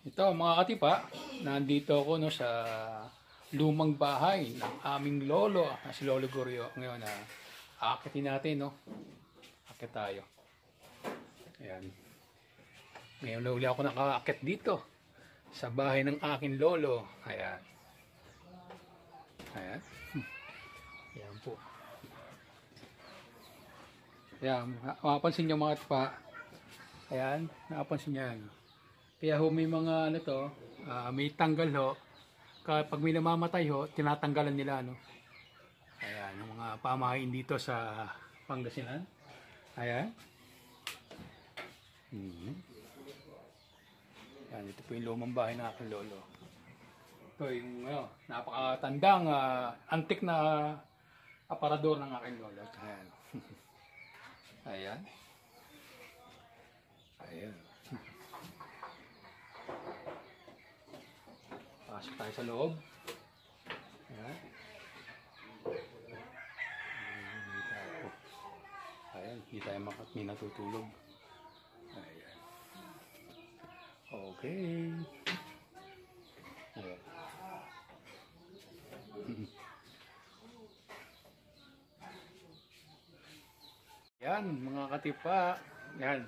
Ito mga katipa, nandito ako no sa lumang bahay ng aming lolo, si Lolo Goryo. Ngayon na aakitin natin no. Akit tayo. Ayan. Ngayon na uli ako nakaakit dito sa bahay ng aking lolo. Ayan. Ayan. Ayan po. Ayan, mapapansin nyo mga katipa. Ayan, napapansin nyo yan. Kaya ho may mga ano to, may tanggal ho. Kapag may namamatay ho, tinatanggalan nila no. Ayan, ang mga pamahain dito sa Pangasinan. Ayan. Ayan, ito po yung lumang bahay ng aking lolo. Ito yung napakatandang antik na aparador ng aking lolo. Ayan. Ayan. Ayan. Pasok tayo sa loob. Ayan. Ayan, hindi tayo may natutulog. Ayan. Okay. Ayan. Yan, mga katipa. Yan.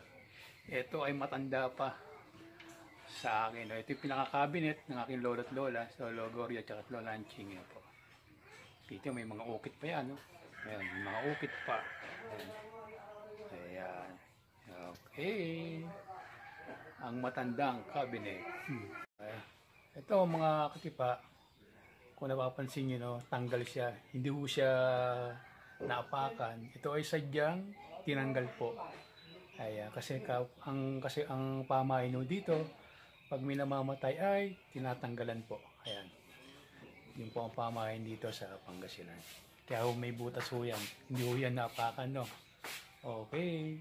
Ito ay matanda pa sa akin. Ito yung pinaka-cabinet ng aking lolo at lola. So, Lolo Goryo at Lola Anching. Yan po. Dito may mga ukit pa yan. No? Ayan, may mga ukit pa. Ayan. Ayan. Okay. Ang matandang cabinet. Ito mga katipa. Kung napapansin nyo, no, tanggal siya. Hindi po siya naapakan. Ito ay sadyang tinanggal po. Ayan, kasi ang pamain dito, pag may namamatay ay tinatanggalan po. Ayan. Yung po ang pamain dito sa Pangasinan. Kaya may butas ho yan. Hindi ho yan naapakan, no? Okay.